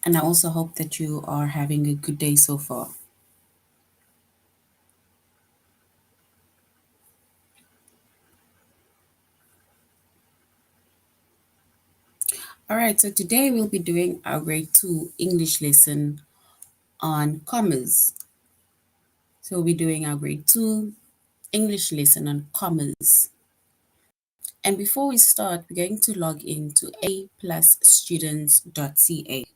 And I also hope that you are having a good day so far. All right, so today we'll be doing our grade 2 English lesson on commas. So we'll be doing our grade 2 English lesson on commas. And before we start, we're going to log into aplusstudents.ca.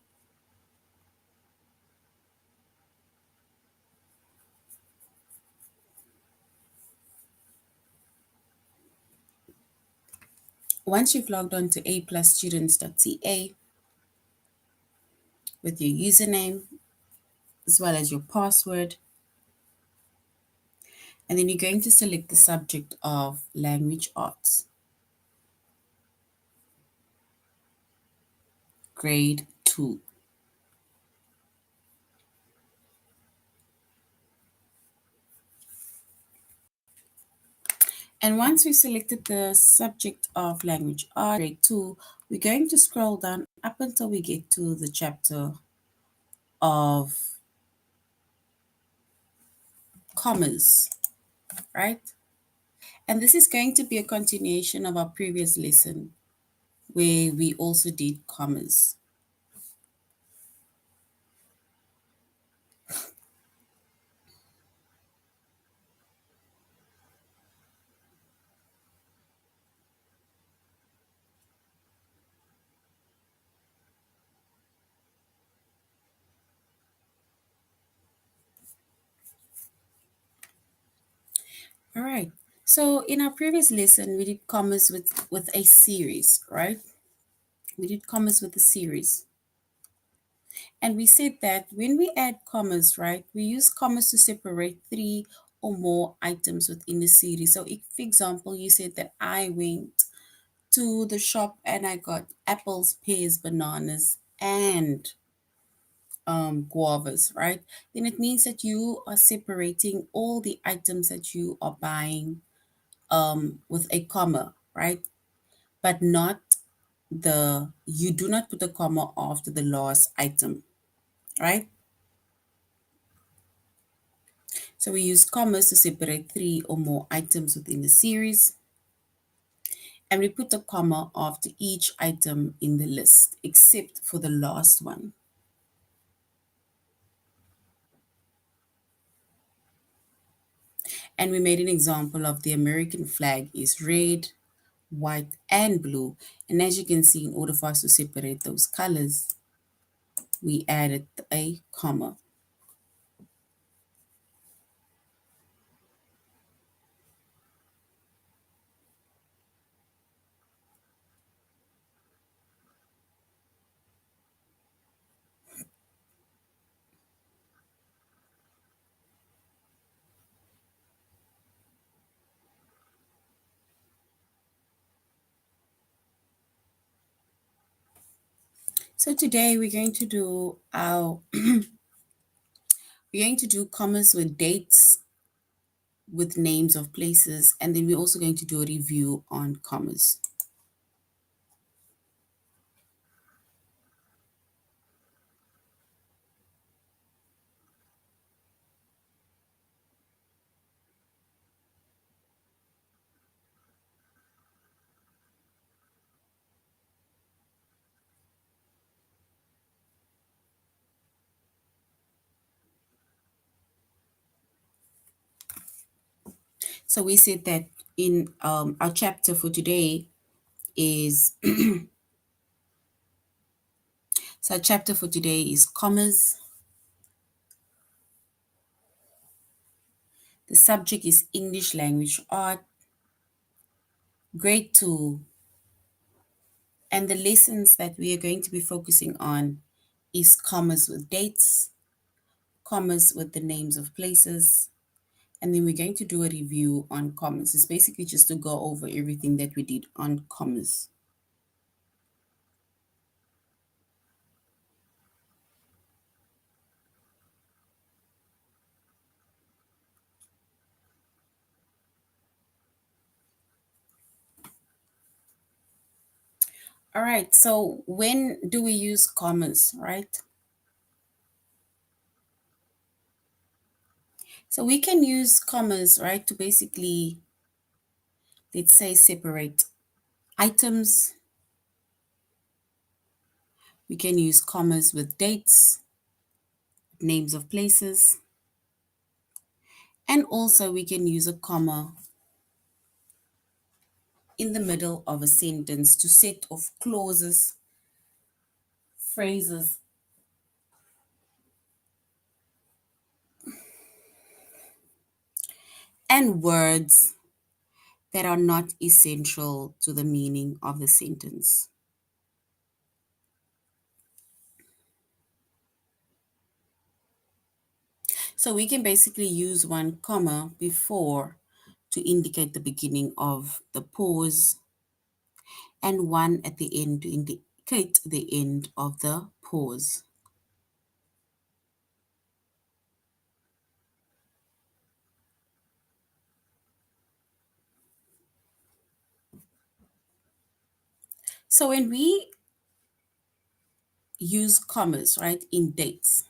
Once you've logged on to aplusstudents.ca with your username as well as your password, and then you're going to select the subject of language arts, grade 2. And once we've selected the subject of language art, grade 2, we're going to scroll down up until we get to the chapter of commas, right? And this is going to be a continuation of our previous lesson where we also did commas. All right. So in our previous lesson, we did commas with a series, right? We did commas with a series. And we said that when we add commas, right, we use commas to separate three or more items within the series. So if, for example, you said that I went to the shop and I got apples, pears, bananas, and guavas, right? Then it means that you are separating all the items that you are buying with a comma, right? But not you do not put a comma after the last item, right? So we use commas to separate three or more items within the series. And we put a comma after each item in the list, except for the last one. And we made an example of the American flag is red, white, and blue. And as you can see, in order for us to separate those colors, we added a comma. So today we're going to do commas with dates, with names of places, and then we're also going to do a review on commas. So we said that in our chapter for today is so our chapter for today is commas. The subject is English language art, grade 2, and the lessons that we are going to be focusing on is commas with dates, commas with the names of places, and then we're going to do a review on commas. It's basically just to go over everything that we did on commas. All right, so when do we use commas, right? So we can use commas, right, to basically, let's say, separate items. We can use commas with dates, names of places, and also we can use a comma in the middle of a sentence to set off clauses, phrases, and words that are not essential to the meaning of the sentence. So we can basically use one comma before to indicate the beginning of the pause, and one at the end to indicate the end of the pause. So when we use commas, right, in dates,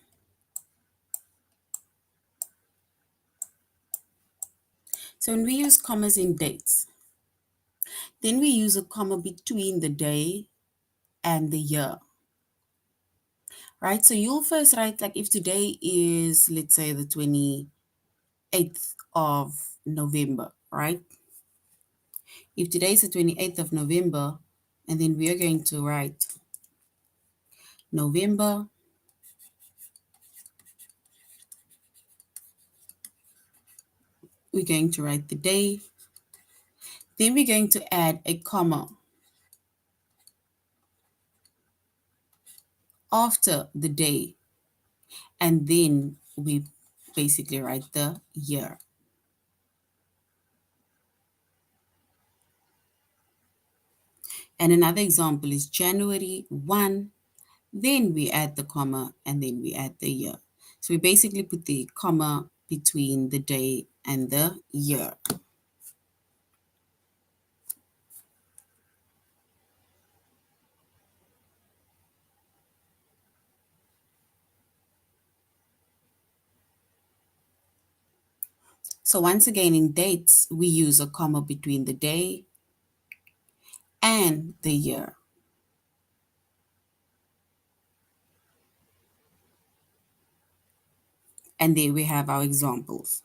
so when we use commas in dates, then we use a comma between the day and the year, right? So you'll first write, like, if today is, let's say, the 28th of November, right? If today is the 28th of November, and then we are going to write November, we're going to write the day, then we're going to add a comma after the day, and then we basically write the year. And another example is January 1, then we add the comma, and then we add the year. So we basically put the comma between the day and the year. So once again, in dates, we use a comma between the day and the year. And there we have our examples.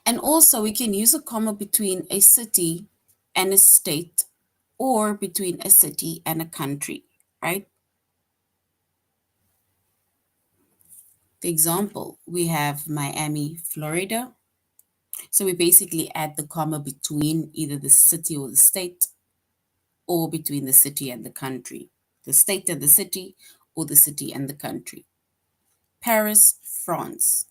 And also we can use a comma between a city and a state, or between a city and a country, right? For example, we have Miami, Florida. So we basically add the comma between either the city or the state, or between the city and the country. The state and the city, or the city and the country. Paris, France.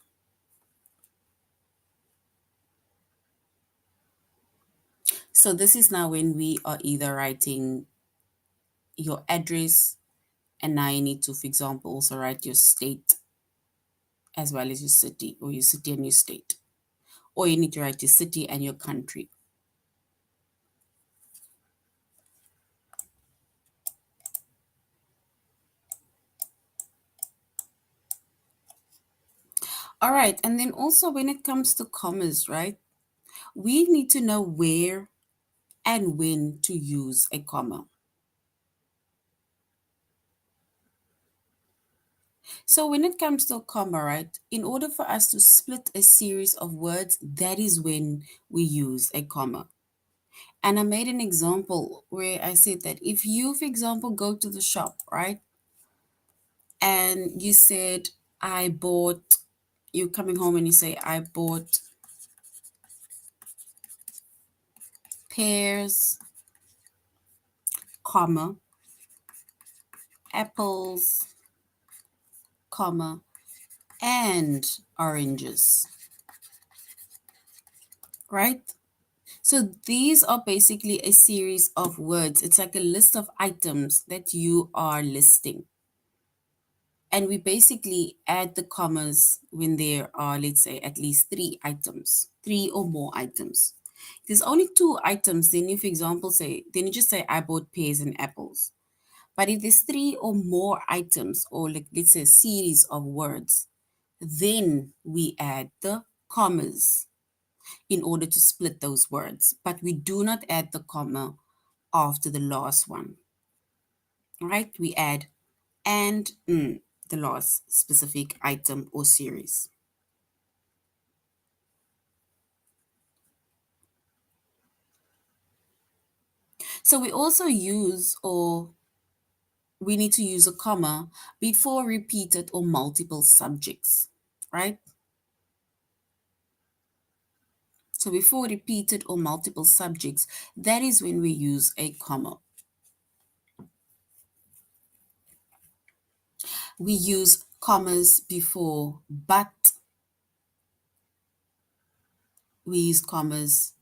So this is now when we are either writing your address, and now you need to, for example, also write your state as well as your city, or your city and your state. Or you need to write your city and your country. All right, and then also when it comes to commas, right, we need to know where and when to use a comma. So when it comes to a comma, right, in order for us to split a series of words, that is when we use a comma. And I made an example where I said that if you, for example, go to the shop, right, and you said, I bought, you're coming home and you say, I bought pears, comma, apples, comma, and oranges, right? So these are basically a series of words. It's like a list of items that you are listing. And we basically add the commas when there are, let's say, at least three items, three or more items. If there's only two items, then you, for example, say, then you just say, I bought pears and apples. But if there's three or more items, or like, let's say a series of words, then we add the commas in order to split those words. But we do not add the comma after the last one, right? We add and the last specific item or series. So we also use, or we need to use a comma before repeated or multiple subjects, right? So before repeated or multiple subjects, that is when we use a comma. We use commas before but, we use commas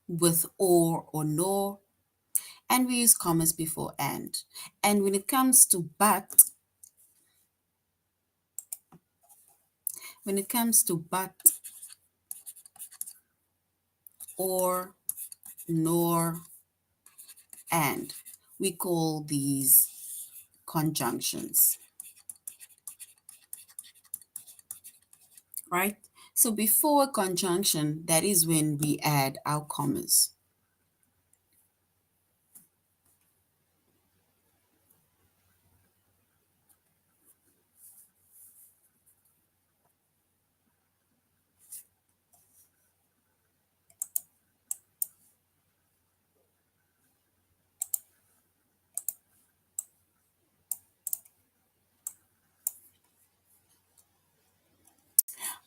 with or nor, and we use commas before and. And when it comes to but, when it comes to but, or, nor, and, we call these conjunctions, right? So before a conjunction, that is when we add our commas.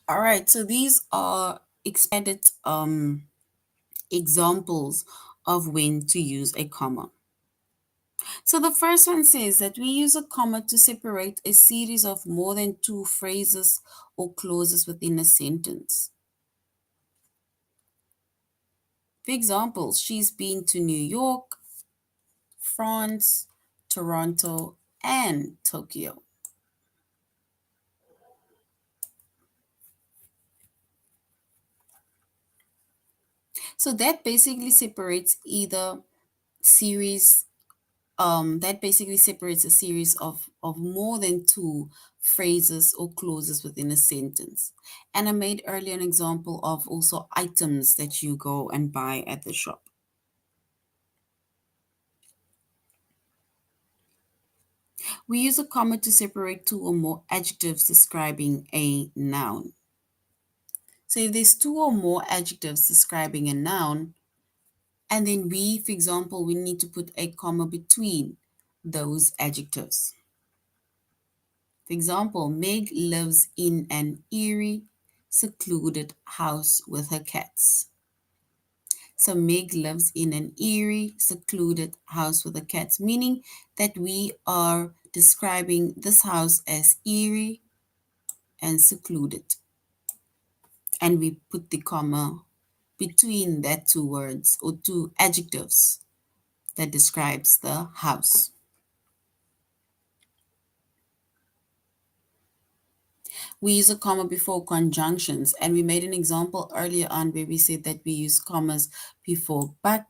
All right, so these are expanded examples of when to use a comma. So the first one says that we use a comma to separate a series of more than two phrases or clauses within a sentence. For example, she's been to New York, France, Toronto, and Tokyo. So that basically separates either series that basically separates a series of more than two phrases or clauses within a sentence. And I made earlier an example of also items that you go and buy at the shop. We use a comma to separate two or more adjectives describing a noun. So if there's two or more adjectives describing a noun, and then we, for example, we need to put a comma between those adjectives. For example, Meg lives in an eerie, secluded house with her cats. So Meg lives in an eerie, secluded house with her cats, meaning that we are describing this house as eerie and secluded. And we put the comma between that two words or two adjectives that describes the house. We use a comma before conjunctions, and we made an example earlier on where we said that we use commas before but,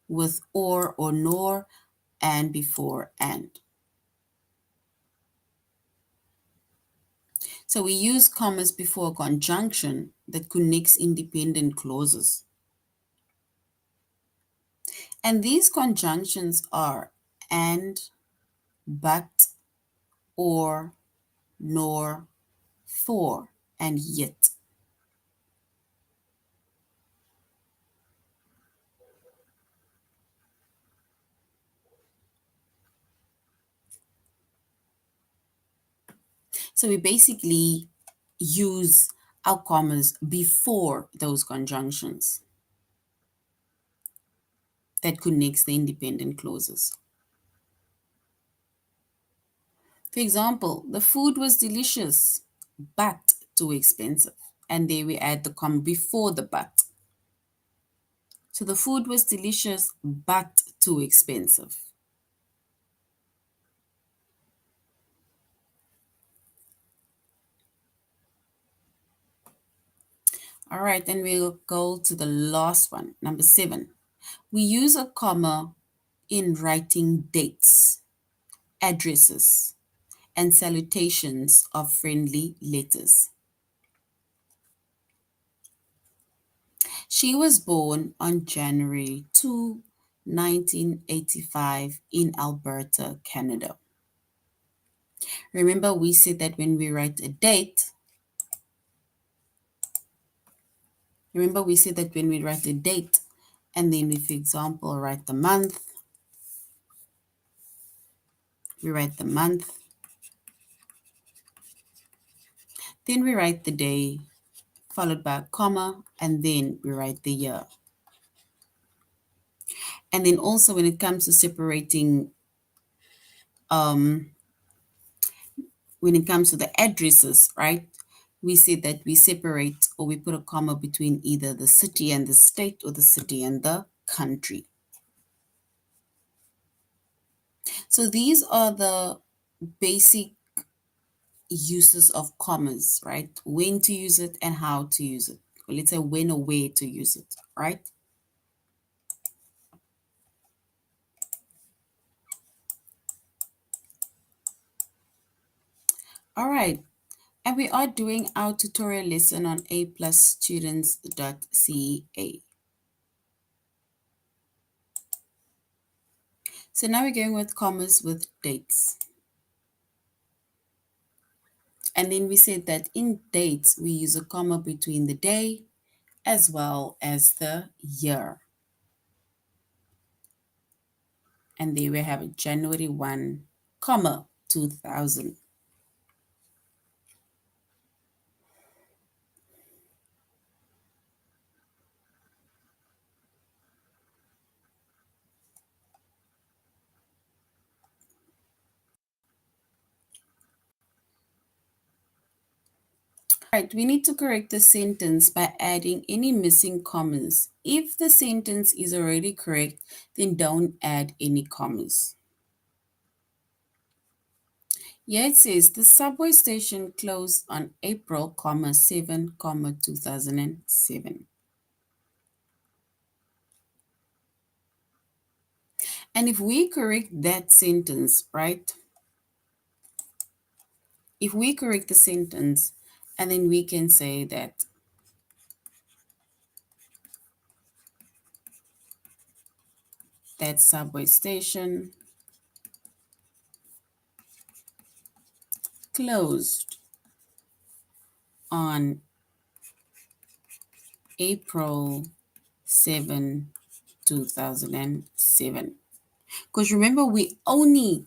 with or nor, and before and. So we use commas before a conjunction that connects independent clauses. And these conjunctions are and, but, or, nor, for, and yet. So we basically use our commas before those conjunctions that connects the independent clauses. For example, the food was delicious, but too expensive. and there we add the comma before the but. So the food was delicious, but too expensive. All right, then we'll go to the last one, number 7. We use a comma in writing dates, addresses, and salutations of friendly letters. She was born on January 2, 1985 in Alberta, Canada. Remember, we said that when we write a date, and then we, for example, write the month, we write the month, then we write the day, followed by a comma, and then we write the year. And then also when it comes to separating, when it comes to the addresses, right? We say that we separate or we put a comma between either the city and the state or the city and the country. So these are the basic uses of commas, right? When to use it and how to use it. Or let's say when or where to use it, right? All right. And we are doing our tutorial lesson on aplusstudents.ca. So now we're going with commas with dates. And then we said that in dates, we use a comma between the day as well as the year. And there we have it, January 1, comma, 2000. Right, we need to correct the sentence by adding any missing commas. If the sentence is already correct, then don't add any commas. Here it says the subway station closed on April, 7, 2007. And if we correct that sentence, right? If we correct the sentence, and then we can say that that subway station closed on April 7, 2007. Because remember, we only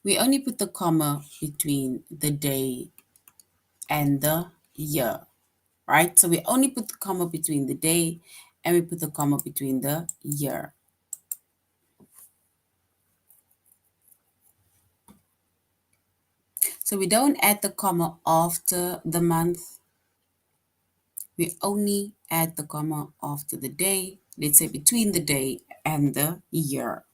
put the comma between the day and the year, right? So we only put the comma between the day and we put the comma between the year. So we don't add the comma after the month. We only add the comma after the day, let's say between the day and the year.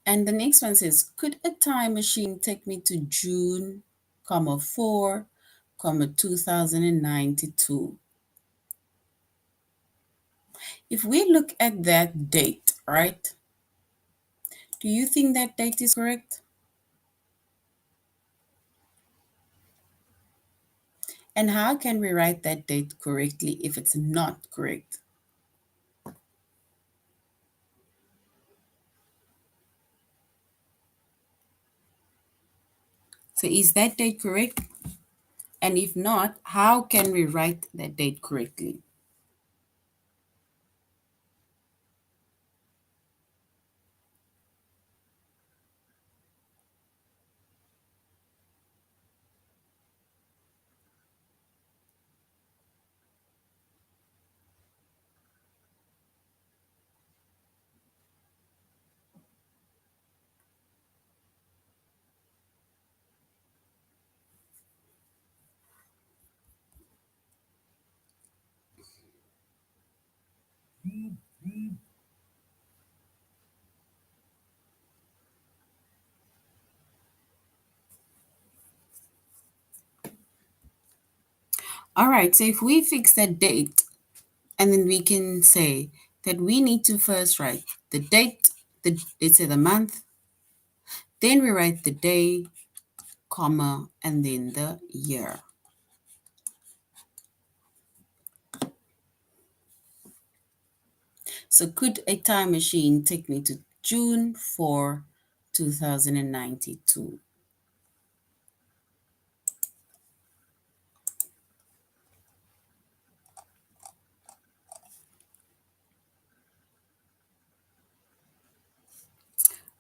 And the next one says, could a time machine take me to June, 4, 2092? If we look at that date, right? Do you think that date is correct? And how can we write that date correctly if it's not correct? So is that date correct? And if not, how can we write that date correctly? All right, so if we fix that date, and then we can say that we need to first write the date, let's say the month, then we write the day, comma, and then the year. So could a time machine take me to June 4, 2092?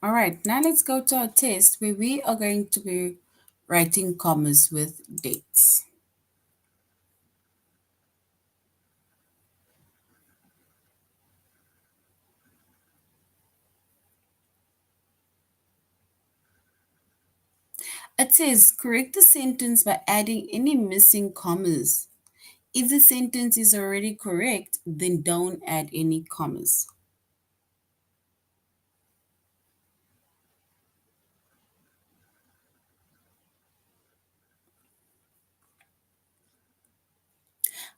All right, now let's go to our test where we are going to be writing commas with dates. It says correct the sentence by adding any missing commas. If the sentence is already correct, then don't add any commas.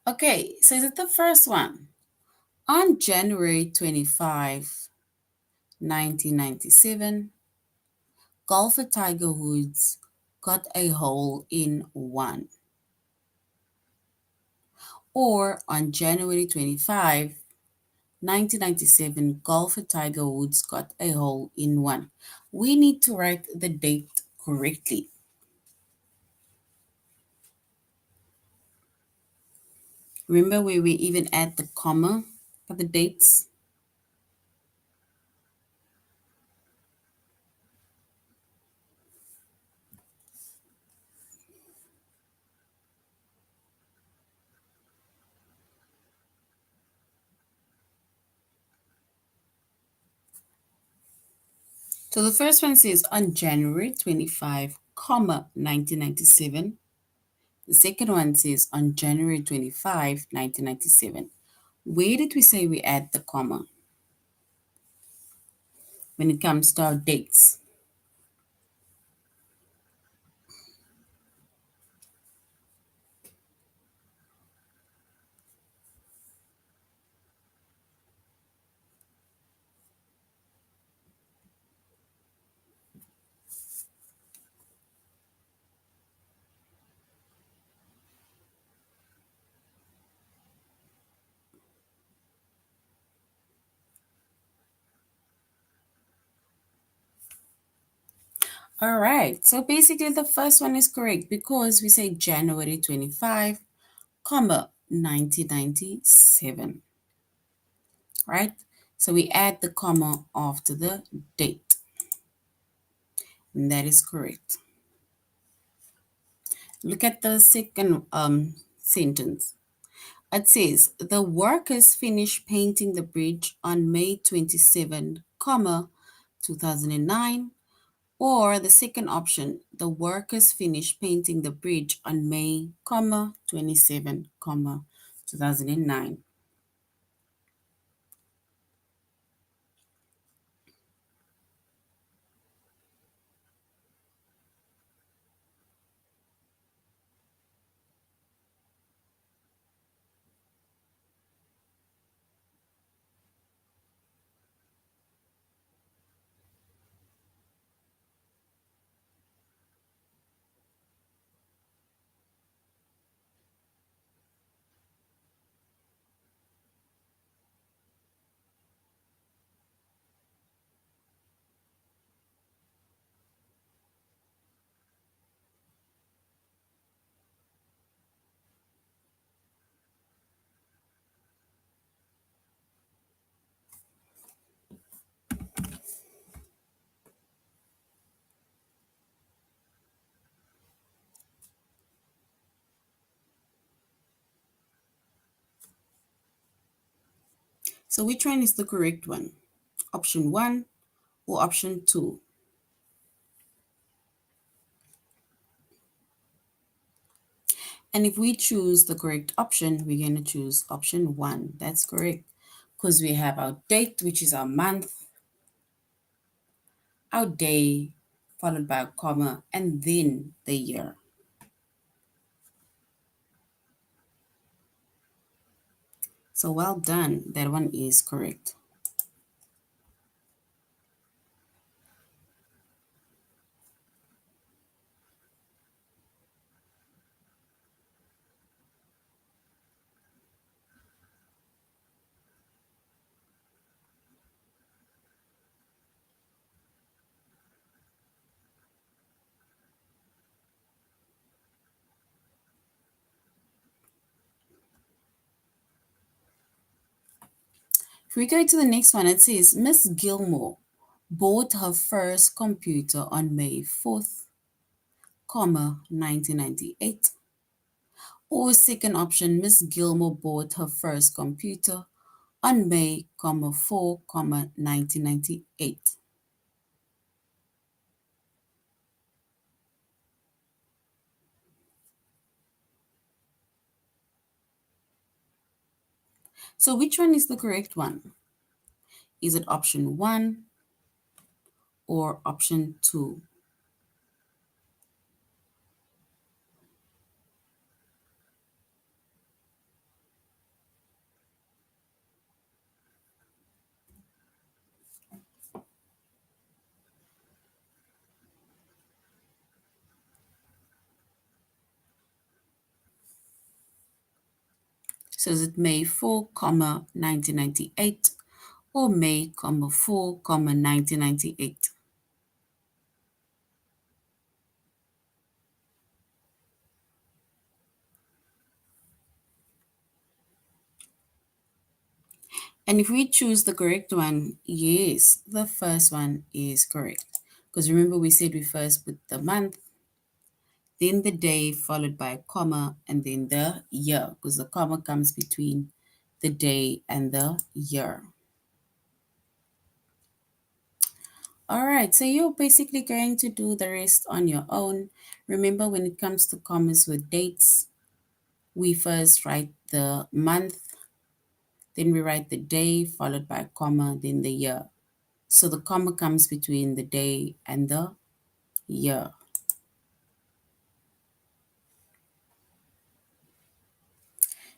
Okay, so is it the first one? On January 25, 1997, golfer Tiger Woods got a hole in one. Or on January 25, 1997, golfer Tiger Woods got a hole in one. We need to write the date correctly. Remember where we even add the comma for the dates? So the first one says on January 25, comma 1997. The second one says on January 25, 1997. Where did we say we add the comma when it comes to our dates? All right, so basically the first one is correct because we say January 25, comma 1997, right? So we add the comma after the date, and that is correct. Look at the second sentence. It says the workers finished painting the bridge on May 27, 2009. Or the second option, the workers finished painting the bridge on May, 27, 2009. So which one is the correct one? Option 1 or option 2? And if we choose the correct option, we're going to choose option 1. That's correct. because we have our date, which is our month, our day, followed by a comma, and then the year. So well done. That one is correct. If we go to the next one, it says Miss Gilmore bought her first computer on May 4th, 1998. Or second option, Miss Gilmore bought her first computer on May, 4, 1998. So which one is the correct one? Is it option 1 or option 2? So is it May 4, 1998 or May, 4, 1998? And if we choose the correct one, yes, the first one is correct. Because remember we said we first put the month, then the day followed by a comma, and then the year, because the comma comes between the day and the year. All right, so you're basically going to do the rest on your own. Remember, when it comes to commas with dates, we first write the month, then we write the day followed by a comma, then the year. So the comma comes between the day and the year.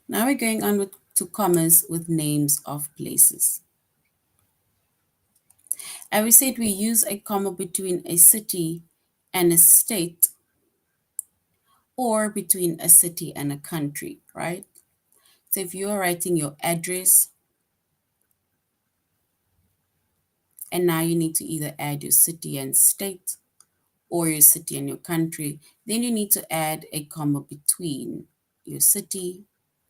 Now we're going on to commas with names of places. And we said we use a comma between a city and a state or between a city and a country, right? So if you're writing your address and now you need to either add your city and state or your city and your country, then you need to add a comma between your city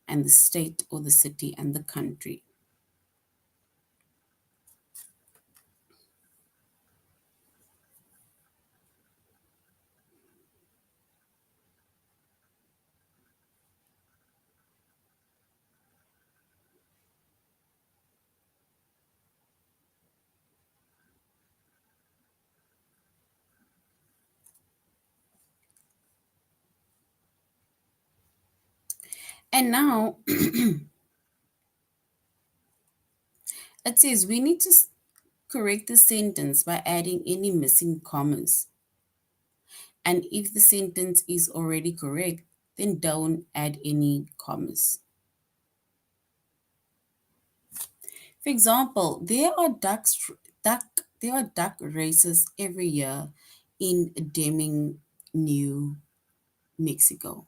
and the state or the city and the country. And now it says we need to correct the sentence by adding any missing commas. And if the sentence is already correct, then don't add any commas. For example, there are duck races every year in Deming, New Mexico.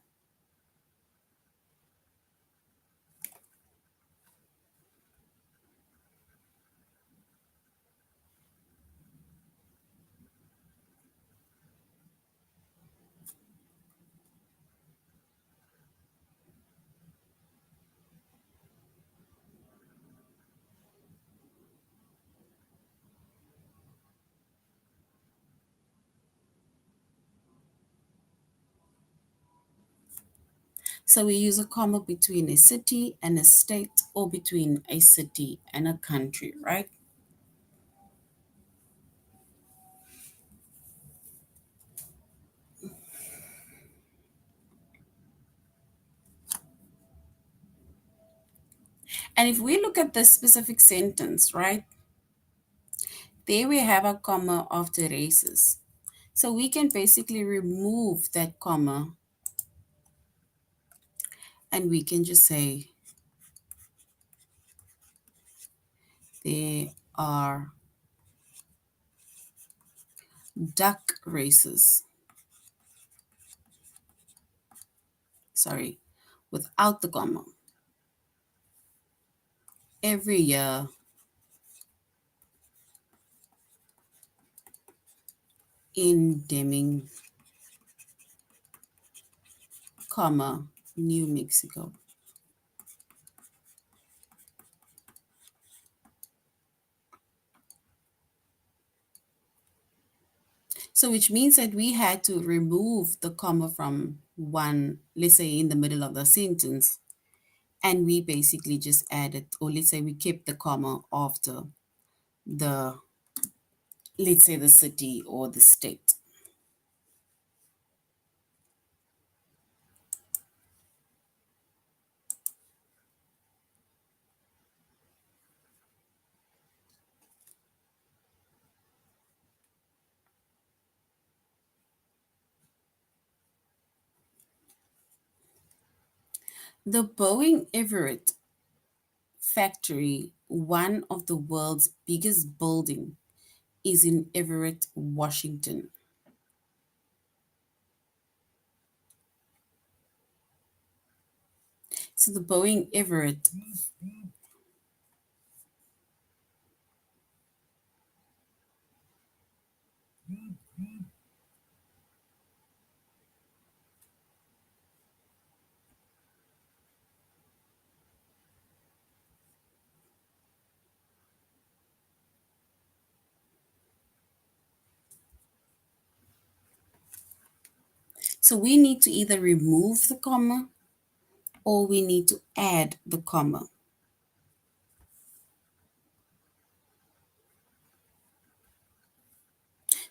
So we use a comma between a city and a state or between a city and a country, right? And if we look at this specific sentence, right, there we have a comma after races. So we can basically remove that comma and we can just say there are duck races. Sorry, without the comma. Every year in Deming, comma, New Mexico. So which means that we had to remove the comma from one, let's say in the middle of the sentence, and we basically just added, or let's say we kept the comma after the, let's say the city or the state. The Boeing Everett factory, one of the world's biggest building, is in Everett, Washington. So the Boeing Everett, so we need to either remove the comma or we need to add the comma.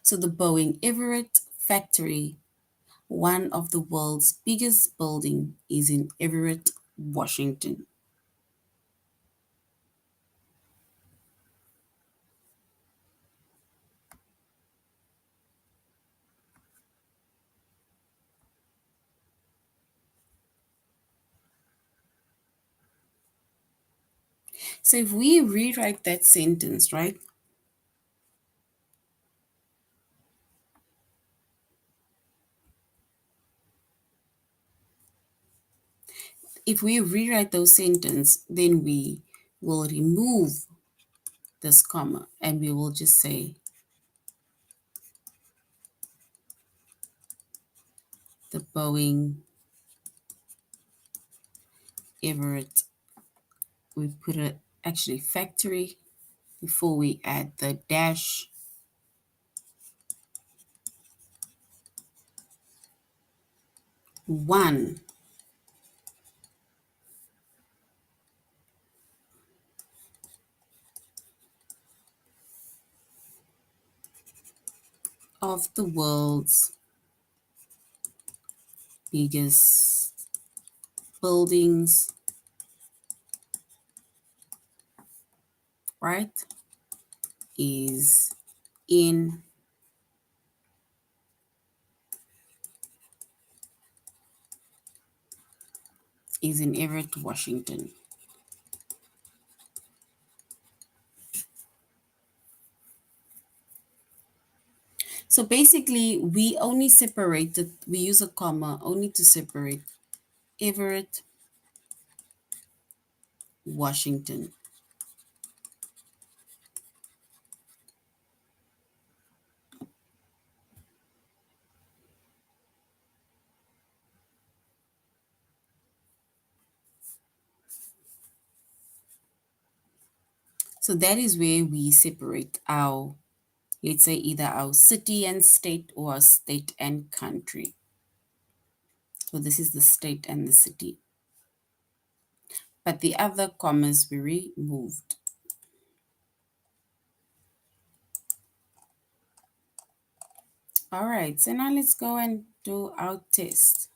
So the Boeing Everett factory, one of the world's biggest building, is in Everett, Washington. So if we rewrite that sentence, right? If we rewrite those sentence, then we will remove this comma and we will just say the Boeing Everett. We put it actually factory before we add the dash. One of the world's biggest buildings, right, is in Everett, Washington. So basically, we only separated, we use a comma only to separate Everett, Washington. So that is where we separate our, let's say, either our city and state or our state and country. So this is the state and the city. But the other commas we removed. All right, so now let's go and do our test.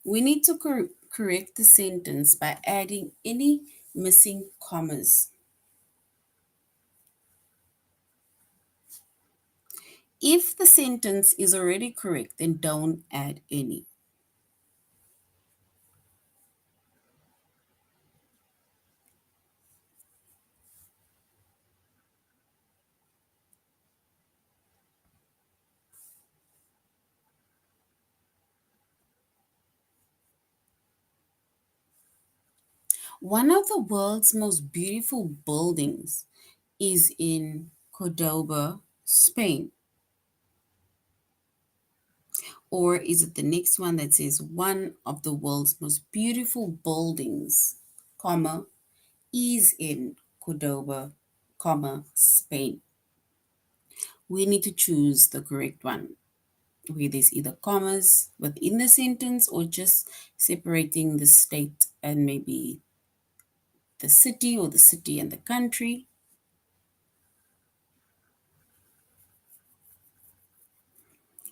We need to correct the sentence by adding any missing commas. If the sentence is already correct, then don't add any. One of the world's most beautiful buildings is in Cordoba, Spain. Or is it the next one that says one of the world's most beautiful buildings, comma, is in Cordoba, comma, Spain? We need to choose the correct one, where there's either commas within the sentence or just separating the state and maybe the city or the city and the country.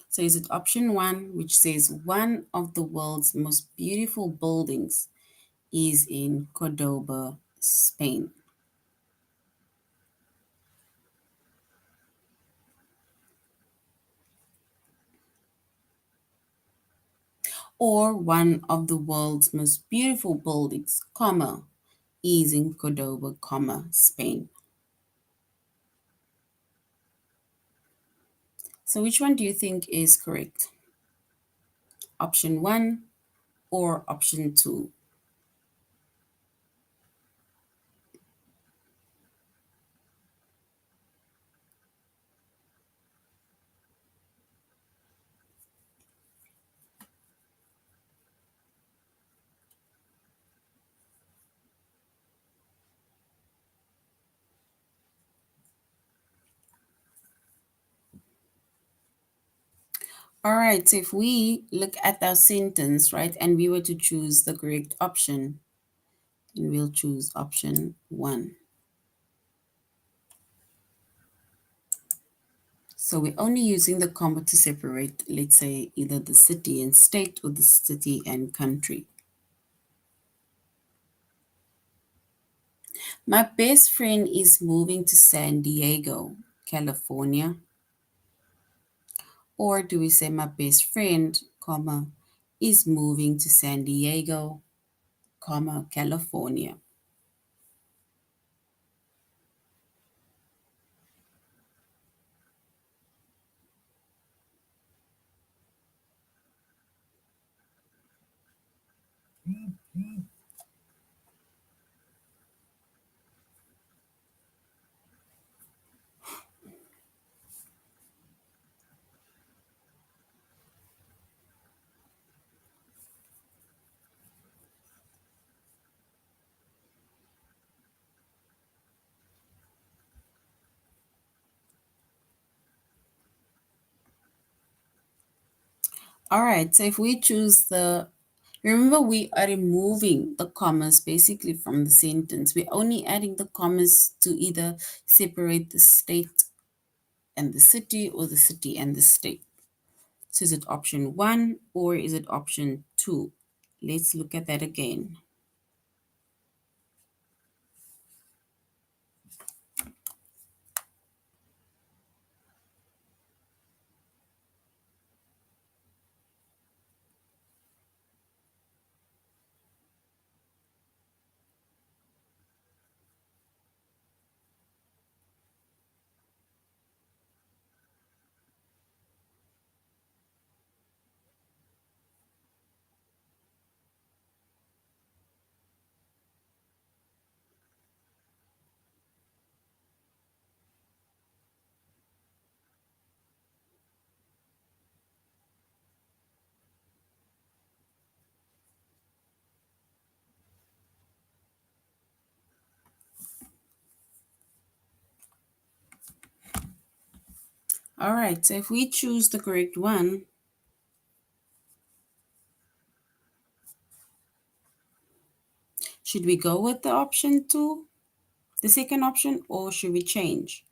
So is it option one, which says one of the world's most beautiful buildings is in Cordoba, Spain? Or one of the world's most beautiful buildings, comma, is in Cordoba, comma, Spain? So which one do you think is correct? Option one or option two? All right, so if we look at our sentence, right, and we were to choose the correct option, then we'll choose option one. So we're only using the comma to separate, let's say, either the city and state or the city and country. My best friend is moving to San Diego, California. Or do we say my best friend, comma, is moving to San Diego, comma, California? All right, so if we choose remember we are removing the commas basically from the sentence. We're only adding the commas to either separate the state and the city or the city and the state. So is it option one or is it option two? Let's look at that again. All right, so if we choose the correct one, should we go with the option two, the second option, or should we change?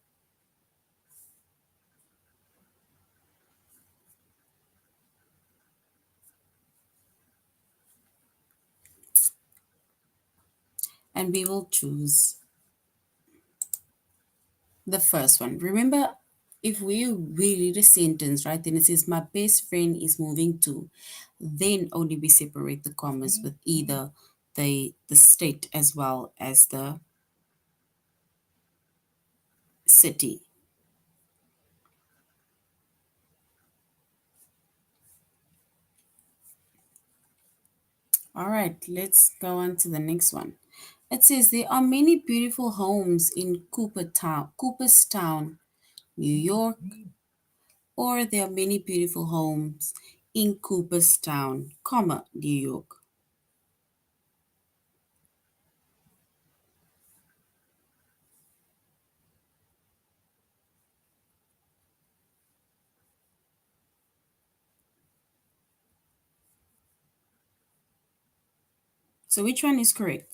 and we will choose the first one. Remember, if we read a sentence, right, then it says, my best friend is moving to, then only we separate the commas with either the state as well as the city. All right, let's go on to the next one. It says there are many beautiful homes in Cooperstown, New York, or there are many beautiful homes in Cooperstown, comma, New York. So which one is correct?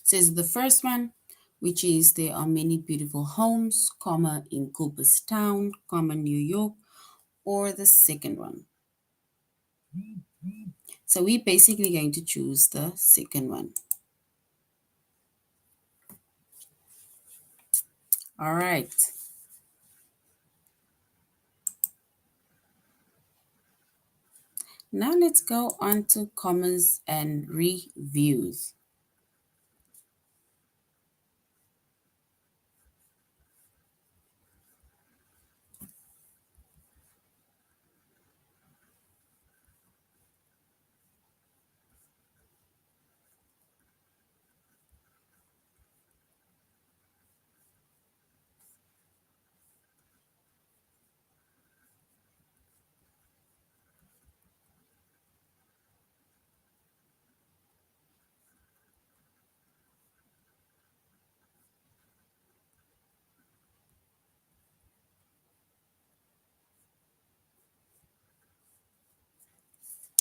Says the first one, which is there are many beautiful homes, comma, in Cooperstown, comma, New York, or the second one. So we're basically going to choose the second one. All right. Now let's go on to commas and reviews.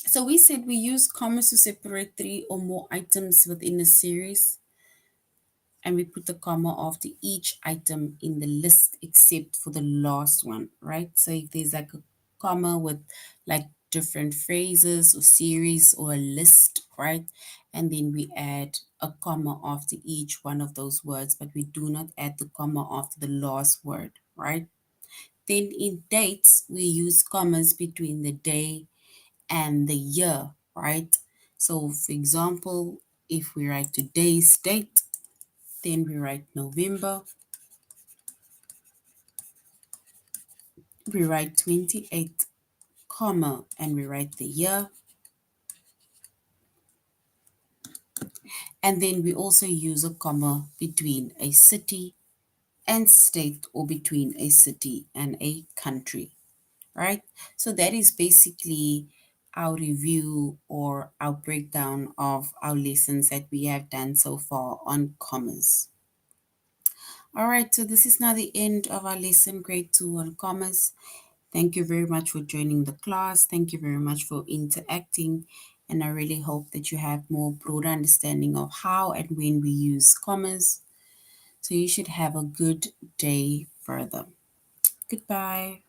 So we said we use commas to separate three or more items within a series, and we put the comma after each item in the list except for the last one, right? So if there's like a comma with like different phrases or series or a list, right? And then we add a comma after each one of those words, but we do not add the comma after the last word, right? Then in dates, we use commas between the day and the year, right? So for example, if we write today's date, then we write November, we write 28, comma, and we write the year. And then we also use a comma between a city and state or between a city and a country, right? So that is basically our review or our breakdown of our lessons that we have done so far on commas. All right, so this is now the end of our lesson, grade 2 on commas. Thank you very much for joining the class. Thank you very much for interacting. And I really hope that you have more broader understanding of how and when we use commas. So you should have a good day further. Goodbye.